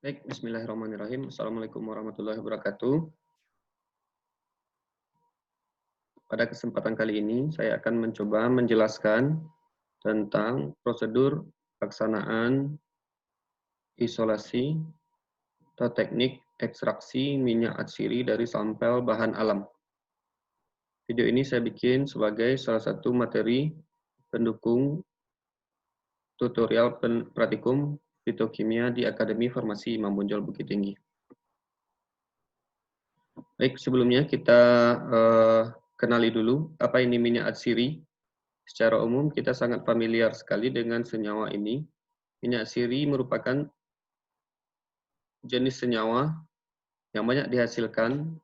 Baik, bismillahirrahmanirrahim. Assalamualaikum warahmatullahi wabarakatuh. Pada kesempatan kali ini, saya akan mencoba menjelaskan tentang prosedur pelaksanaan isolasi atau teknik ekstraksi minyak atsiri dari sampel bahan alam. Video ini saya bikin sebagai salah satu materi pendukung tutorial praktikum fitokimia di Akademi Farmasi Imam Bonjol Bukit Tinggi. Baik, sebelumnya kita kenali dulu apa ini minyak atsiri. Secara umum kita sangat familiar sekali dengan senyawa ini. Minyak atsiri merupakan jenis senyawa yang banyak dihasilkan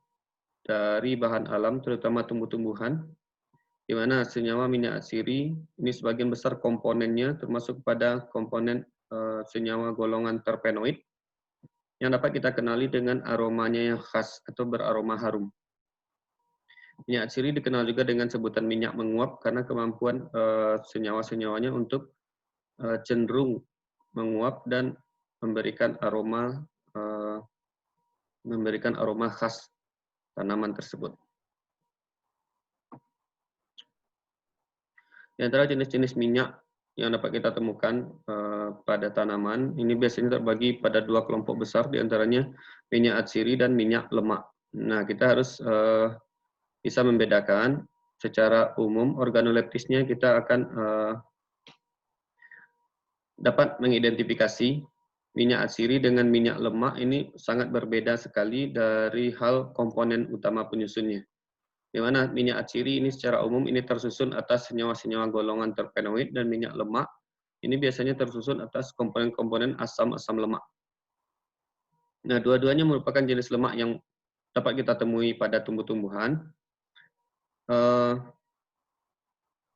dari bahan alam, terutama tumbuh-tumbuhan, di mana senyawa minyak atsiri ini sebagian besar komponennya termasuk pada komponen senyawa golongan terpenoid yang dapat kita kenali dengan aromanya yang khas atau beraroma harum. Minyak atsiri dikenal juga dengan sebutan minyak menguap karena kemampuan senyawa-senyawanya untuk cenderung menguap dan memberikan aroma khas tanaman tersebut. Di antara jenis-jenis minyak yang dapat kita temukan pada tanaman, ini biasanya terbagi pada dua kelompok besar, di antaranya minyak atsiri dan minyak lemak. Nah, kita harus bisa membedakan secara umum organoleptisnya. Kita akan dapat mengidentifikasi minyak atsiri dengan minyak lemak ini sangat berbeda sekali dari hal komponen utama penyusunnya. Di mana minyak atsiri ini secara umum ini tersusun atas senyawa-senyawa golongan terpenoid, dan minyak lemak ini biasanya tersusun atas komponen-komponen asam-asam lemak. Nah, dua-duanya merupakan jenis lemak yang dapat kita temui pada tumbuh-tumbuhan.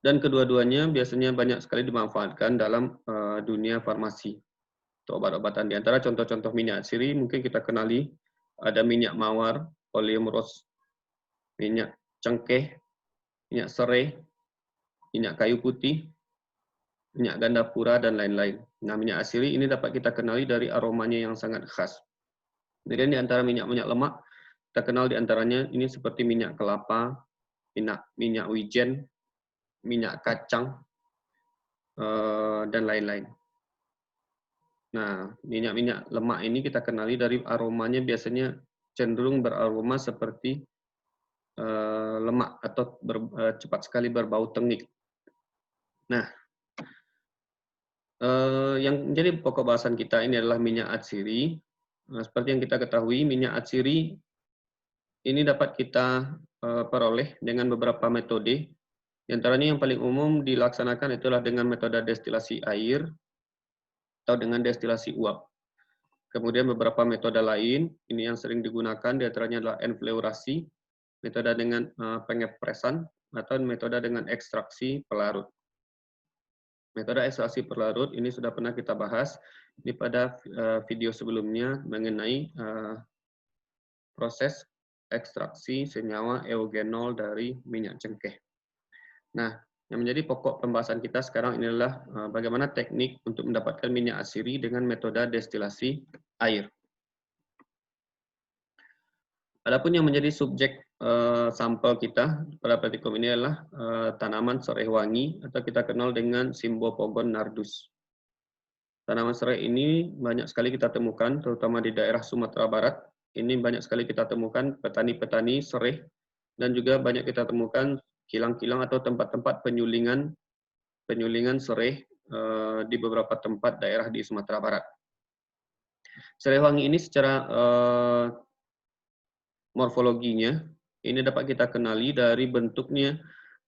Dan kedua-duanya biasanya banyak sekali dimanfaatkan dalam dunia farmasi atau obat-obatan. Di antara contoh-contoh minyak atsiri mungkin kita kenali ada minyak mawar, oleum rose, minyak cengkeh, minyak serai, minyak kayu putih, minyak gandapura, dan lain-lain. Nah, minyak atsiri ini dapat kita kenali dari aromanya yang sangat khas. Kemudian di antara minyak-minyak lemak, kita kenal di antaranya ini seperti minyak kelapa, minyak wijen, minyak kacang, dan lain-lain. Nah, minyak-minyak lemak ini kita kenali dari aromanya biasanya cenderung beraroma seperti lemak atau cepat sekali berbau tengik. Nah, yang menjadi pokok bahasan kita ini adalah minyak atsiri. Nah, seperti yang kita ketahui, minyak atsiri ini dapat kita peroleh dengan beberapa metode. Di antaranya yang paling umum dilaksanakan itulah dengan metode destilasi air atau dengan destilasi uap. Kemudian beberapa metode lain, ini yang sering digunakan, di antaranya adalah enfleurasi, metode dengan pengepresan, atau metode dengan ekstraksi pelarut. Metode ekstraksi pelarut ini sudah pernah kita bahas di pada video sebelumnya mengenai proses ekstraksi senyawa eugenol dari minyak cengkeh. Nah, yang menjadi pokok pembahasan kita sekarang ini adalah bagaimana teknik untuk mendapatkan minyak atsiri dengan metode destilasi air. Adapun yang menjadi subjek sampel kita pada praktikum ini adalah tanaman serai wangi atau kita kenal dengan Cymbopogon nardus. Tanaman serai ini banyak sekali kita temukan, terutama di daerah Sumatera Barat. Ini banyak sekali kita temukan petani-petani serai, dan juga banyak kita temukan kilang-kilang atau tempat-tempat penyulingan serai di beberapa tempat daerah di Sumatera Barat. Serai wangi ini secara morfologinya ini dapat kita kenali dari bentuknya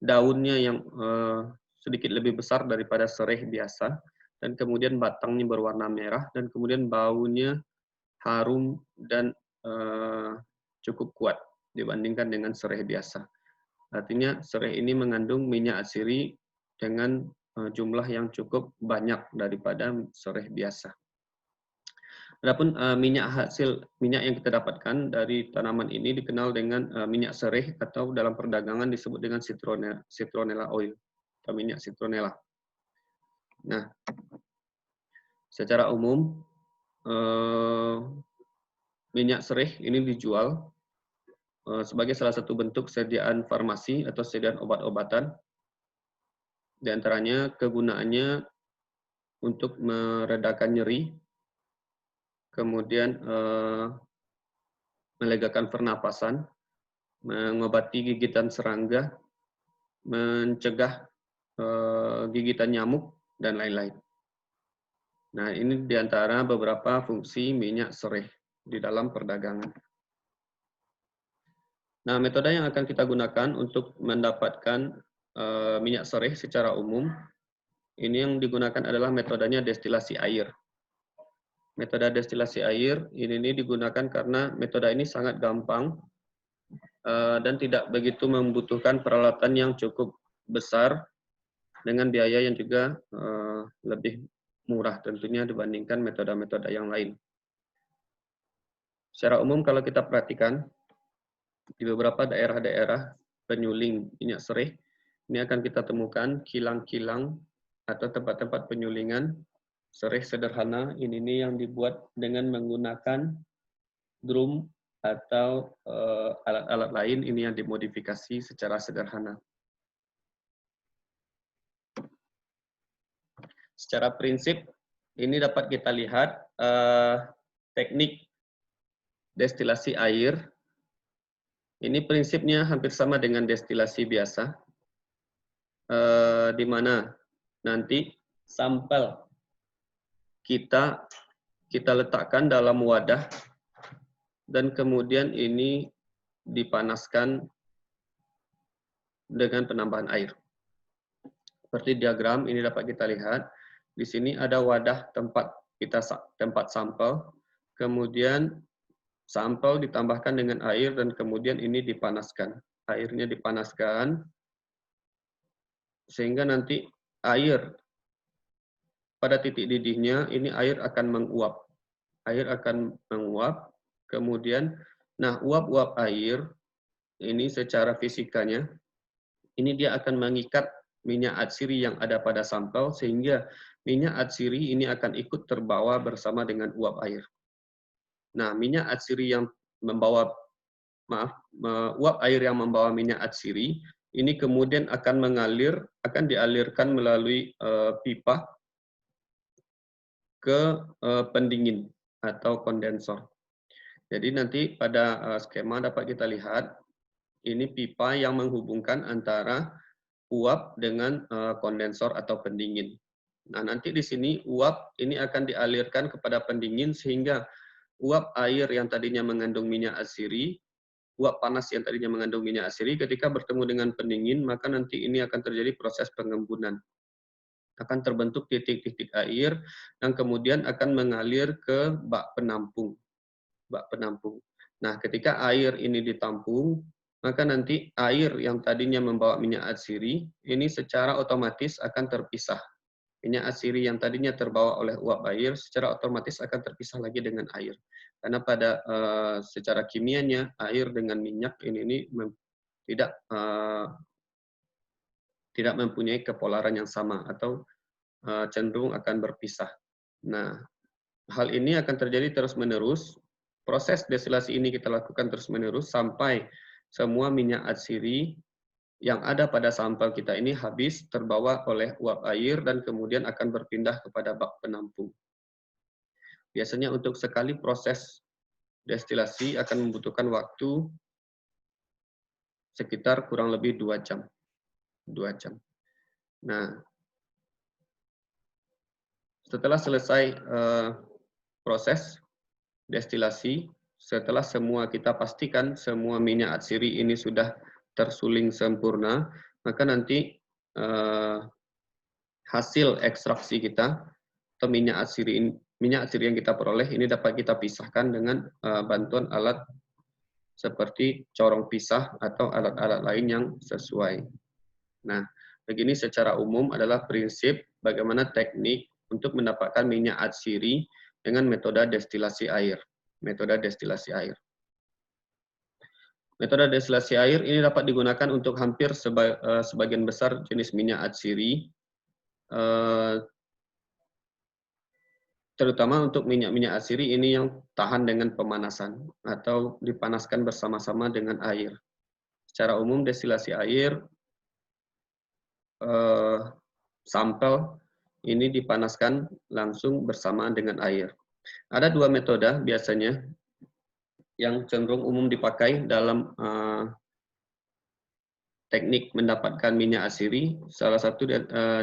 daunnya yang sedikit lebih besar daripada serai biasa, dan kemudian batangnya berwarna merah, dan kemudian baunya harum dan cukup kuat dibandingkan dengan serai biasa. Artinya serai ini mengandung minyak atsiri dengan jumlah yang cukup banyak daripada serai biasa. Adapun minyak yang kita dapatkan dari tanaman ini dikenal dengan minyak serai, atau dalam perdagangan disebut dengan citronella oil atau minyak citronella. Nah, secara umum minyak sereh ini dijual sebagai salah satu bentuk sediaan farmasi atau sediaan obat-obatan. Di antaranya kegunaannya untuk meredakan nyeri, kemudian melegakan pernapasan, mengobati gigitan serangga, mencegah gigitan nyamuk, dan lain-lain. Nah, ini diantara beberapa fungsi minyak sereh di dalam perdagangan. Nah, metode yang akan kita gunakan untuk mendapatkan minyak sereh secara umum, ini yang digunakan adalah metodenya destilasi air. Metode destilasi air ini digunakan karena metode ini sangat gampang dan tidak begitu membutuhkan peralatan yang cukup besar dengan biaya yang juga lebih murah tentunya dibandingkan metode-metode yang lain. Secara umum kalau kita perhatikan di beberapa daerah-daerah penyuling minyak sereh, ini akan kita temukan kilang-kilang atau tempat-tempat penyulingan sereh sederhana ini yang dibuat dengan menggunakan drum atau alat-alat lain ini yang dimodifikasi secara sederhana. Secara prinsip ini dapat kita lihat teknik destilasi air. Ini prinsipnya hampir sama dengan destilasi biasa, di mana nanti sampel kita letakkan dalam wadah dan kemudian ini dipanaskan dengan penambahan air. Seperti diagram ini dapat kita lihat, di sini ada wadah tempat sampel, kemudian sampel ditambahkan dengan air dan kemudian ini dipanaskan. Airnya dipanaskan sehingga nanti air pada titik didihnya ini air akan menguap. Air akan menguap, kemudian nah uap-uap air ini secara fisikanya ini dia akan mengikat minyak atsiri yang ada pada sampel sehingga minyak atsiri ini akan ikut terbawa bersama dengan uap air. Nah, minyak atsiri yang membawa uap air yang membawa minyak atsiri ini kemudian akan dialirkan melalui pipa ke pendingin atau kondensor. Jadi nanti pada skema dapat kita lihat ini pipa yang menghubungkan antara uap dengan kondensor atau pendingin. Nah, nanti di sini uap ini akan dialirkan kepada pendingin sehingga uap air yang tadinya mengandung minyak atsiri, uap panas yang tadinya mengandung minyak atsiri, ketika bertemu dengan pendingin, maka nanti ini akan terjadi proses pengembunan. Akan terbentuk titik-titik air, yang kemudian akan mengalir ke bak penampung. Nah, ketika air ini ditampung, maka nanti air yang tadinya membawa minyak atsiri, ini secara otomatis akan terpisah. Minyak atsiri yang tadinya terbawa oleh uap air secara otomatis akan terpisah lagi dengan air. Karena pada secara kimianya air dengan minyak ini tidak mempunyai kepolaran yang sama atau cenderung akan berpisah. Nah, hal ini akan terjadi terus-menerus. Proses destilasi ini kita lakukan terus-menerus sampai semua minyak atsiri yang ada pada sampel kita ini habis terbawa oleh uap air dan kemudian akan berpindah kepada bak penampung. Biasanya untuk sekali proses destilasi akan membutuhkan waktu sekitar kurang lebih 2 jam. 2 jam. Nah, setelah selesai proses destilasi, setelah semua kita pastikan semua minyak atsiri ini sudah tersuling sempurna, maka nanti hasil ekstraksi kita atau minyak atsiri yang kita peroleh ini dapat kita pisahkan dengan bantuan alat seperti corong pisah atau alat-alat lain yang sesuai. Nah, begini secara umum adalah prinsip bagaimana teknik untuk mendapatkan minyak atsiri dengan metode destilasi air. Metode destilasi air. Metode destilasi air ini dapat digunakan untuk hampir sebagian besar jenis minyak atsiri. terutama untuk minyak-minyak atsiri ini yang tahan dengan pemanasan atau dipanaskan bersama-sama dengan air. Secara umum destilasi air sampel ini dipanaskan langsung bersamaan dengan air. Ada dua metode biasanya yang cenderung umum dipakai dalam teknik mendapatkan minyak atsiri. Salah satu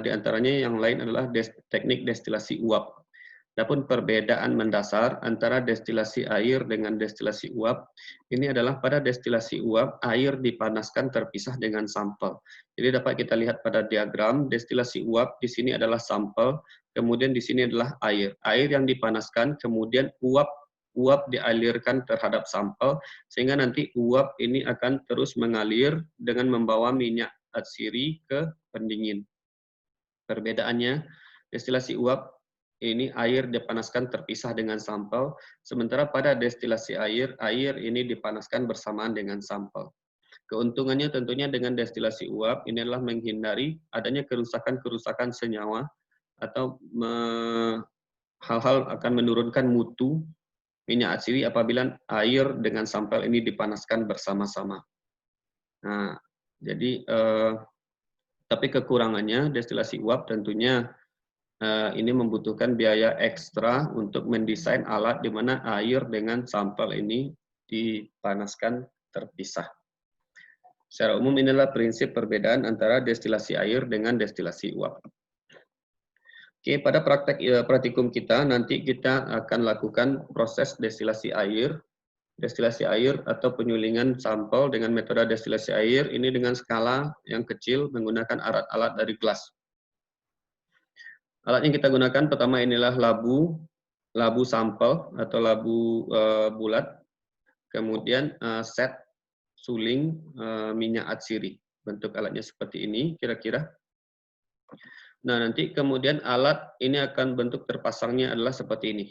di antaranya yang lain adalah teknik destilasi uap. Adapun perbedaan mendasar antara destilasi air dengan destilasi uap, ini adalah pada destilasi uap, air dipanaskan terpisah dengan sampel. Jadi dapat kita lihat pada diagram, destilasi uap di sini adalah sampel, kemudian di sini adalah air. Air yang dipanaskan, kemudian uap dialirkan terhadap sampel, sehingga nanti uap ini akan terus mengalir dengan membawa minyak atsiri ke pendingin. Perbedaannya, destilasi uap ini air dipanaskan terpisah dengan sampel, sementara pada destilasi air, air ini dipanaskan bersamaan dengan sampel. Keuntungannya tentunya dengan destilasi uap ini adalah menghindari adanya kerusakan-kerusakan senyawa atau hal-hal akan menurunkan mutu minyak atsiri apabila air dengan sampel ini dipanaskan bersama-sama. Nah, jadi tapi kekurangannya destilasi uap tentunya ini membutuhkan biaya ekstra untuk mendesain alat di mana air dengan sampel ini dipanaskan terpisah. Secara umum inilah prinsip perbedaan antara destilasi air dengan destilasi uap. Oke, pada praktek praktikum kita nanti kita akan lakukan proses destilasi air atau penyulingan sampel dengan metode destilasi air ini dengan skala yang kecil menggunakan alat-alat dari gelas. Alat yang kita gunakan pertama inilah labu sampel atau labu bulat, kemudian set suling minyak atsiri. Bentuk alatnya seperti ini kira-kira. Nah, nanti kemudian alat ini akan bentuk terpasangnya adalah seperti ini.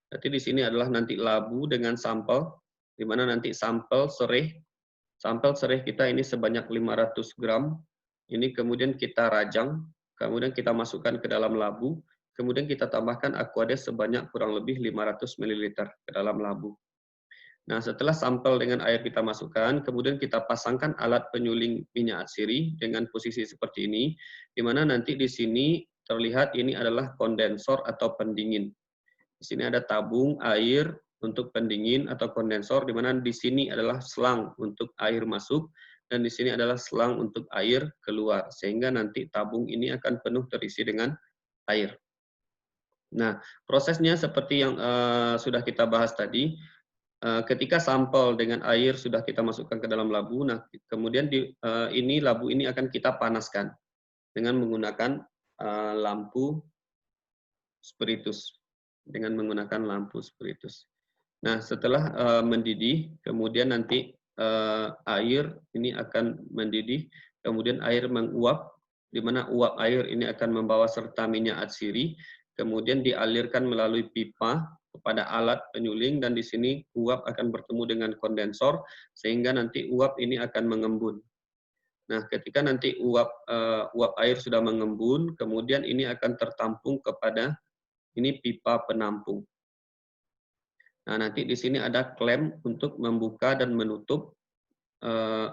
Jadi di sini adalah nanti labu dengan sampel, di mana nanti sampel sereh kita ini sebanyak 500 gram, ini kemudian kita rajang, kemudian kita masukkan ke dalam labu, kemudian kita tambahkan aquades sebanyak kurang lebih 500 ml ke dalam labu. Nah, setelah sampel dengan air kita masukkan, kemudian kita pasangkan alat penyuling minyak atsiri dengan posisi seperti ini, di mana nanti di sini terlihat ini adalah kondensor atau pendingin. Di sini ada tabung air untuk pendingin atau kondensor, di mana di sini adalah selang untuk air masuk, dan di sini adalah selang untuk air keluar, sehingga nanti tabung ini akan penuh terisi dengan air. Nah, prosesnya seperti yang sudah kita bahas tadi, ketika sampel dengan air sudah kita masukkan ke dalam labu, nah kemudian ini labu ini akan kita panaskan dengan menggunakan lampu spiritus. Nah, setelah mendidih, kemudian nanti air ini akan mendidih, kemudian air menguap, di mana uap air ini akan membawa serta minyak atsiri, kemudian dialirkan melalui pipa kepada alat penyuling, dan di sini uap akan bertemu dengan kondensor, sehingga nanti uap ini akan mengembun. Nah, ketika nanti uap air sudah mengembun, kemudian ini akan tertampung kepada ini pipa penampung. Nah, nanti di sini ada klem untuk membuka dan menutup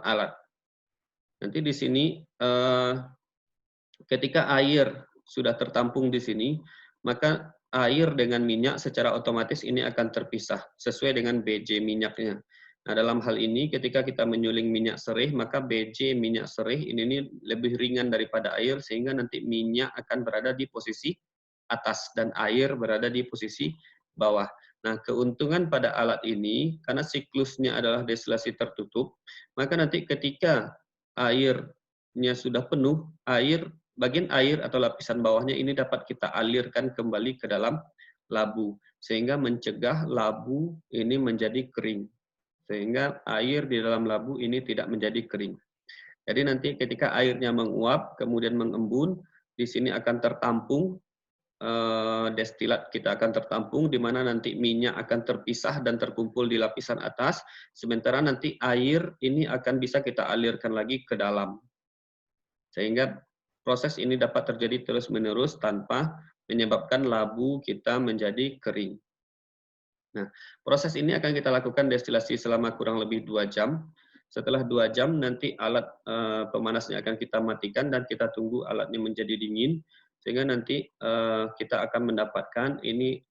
alat. Nanti di sini ketika air sudah tertampung di sini, maka air dengan minyak secara otomatis ini akan terpisah sesuai dengan BJ minyaknya. Nah, dalam hal ini ketika kita menyuling minyak sereh, maka BJ minyak sereh ini lebih ringan daripada air, sehingga nanti minyak akan berada di posisi atas dan air berada di posisi bawah. Nah, keuntungan pada alat ini, karena siklusnya adalah destilasi tertutup, maka nanti ketika airnya sudah penuh, bagian air atau lapisan bawahnya ini dapat kita alirkan kembali ke dalam labu, sehingga mencegah labu ini menjadi kering. Sehingga air di dalam labu ini tidak menjadi kering. Jadi nanti ketika airnya menguap, kemudian mengembun, di sini akan tertampung, destilat kita akan tertampung, di mana nanti minyak akan terpisah dan terkumpul di lapisan atas, sementara nanti air ini akan bisa kita alirkan lagi ke dalam. Sehingga proses ini dapat terjadi terus-menerus tanpa menyebabkan labu kita menjadi kering. Nah, proses ini akan kita lakukan destilasi selama kurang lebih 2 jam. Setelah 2 jam nanti alat pemanasnya akan kita matikan dan kita tunggu alatnya menjadi dingin, sehingga nanti kita akan mendapatkan ini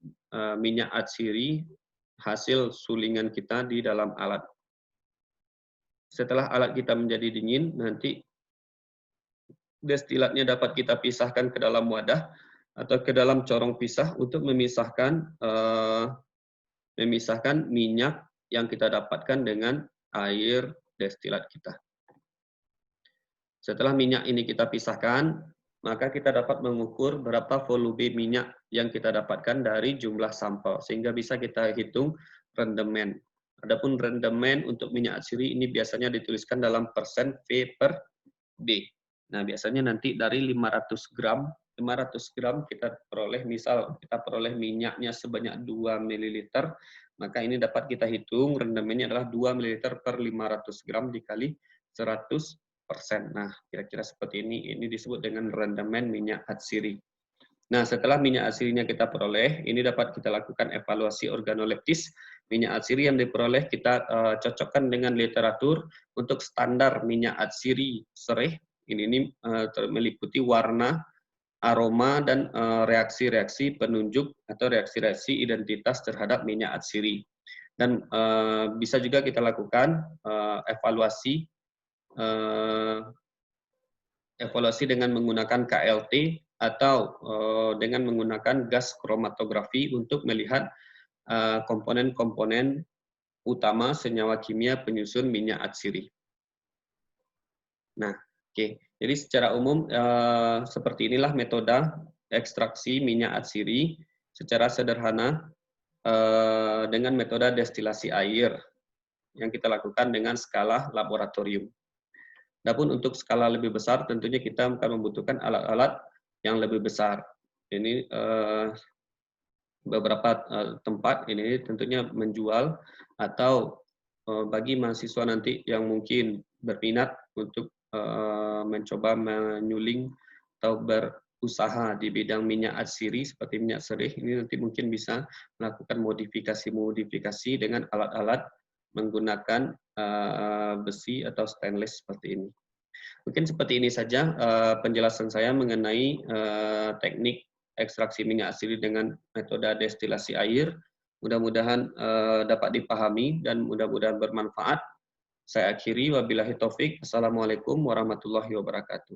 minyak atsiri hasil sulingan kita di dalam alat. Setelah alat kita menjadi dingin, nanti destilatnya dapat kita pisahkan ke dalam wadah atau ke dalam corong pisah untuk memisahkan minyak yang kita dapatkan dengan air destilat kita. Setelah minyak ini kita pisahkan, maka kita dapat mengukur berapa volume minyak yang kita dapatkan dari jumlah sampel, sehingga bisa kita hitung rendemen. Adapun rendemen untuk minyak atsiri ini biasanya dituliskan dalam persen V per B. Nah, biasanya nanti dari 500 gram kita peroleh, misal kita peroleh minyaknya sebanyak 2 ml, maka ini dapat kita hitung rendemennya adalah 2 ml per 500 gram dikali 100%. Nah, kira-kira seperti ini disebut dengan rendemen minyak atsiri. Nah, setelah minyak atsirinya kita peroleh, ini dapat kita lakukan evaluasi organoleptis. Minyak atsiri yang diperoleh kita cocokkan dengan literatur untuk standar minyak atsiri sereh. Ini meliputi warna, aroma, dan reaksi-reaksi penunjuk atau reaksi-reaksi identitas terhadap minyak atsiri. Dan bisa juga kita lakukan evaluasi dengan menggunakan KLT atau dengan menggunakan gas kromatografi untuk melihat komponen-komponen utama senyawa kimia penyusun minyak atsiri. Nah, oke. Jadi secara umum seperti inilah metode ekstraksi minyak atsiri secara sederhana dengan metode destilasi air yang kita lakukan dengan skala laboratorium. Adapun untuk skala lebih besar, tentunya kita akan membutuhkan alat-alat yang lebih besar. Ini beberapa tempat ini tentunya menjual atau bagi mahasiswa nanti yang mungkin berminat untuk mencoba menyuling atau berusaha di bidang minyak atsiri seperti minyak sereh, ini nanti mungkin bisa melakukan modifikasi dengan alat-alat menggunakan besi atau stainless seperti ini. Mungkin seperti ini saja penjelasan saya mengenai teknik ekstraksi minyak atsiri dengan metode destilasi air. Mudah-mudahan dapat dipahami dan mudah-mudahan bermanfaat. Saya akhiri, wabillahi taufik. Assalamualaikum warahmatullahi wabarakatuh.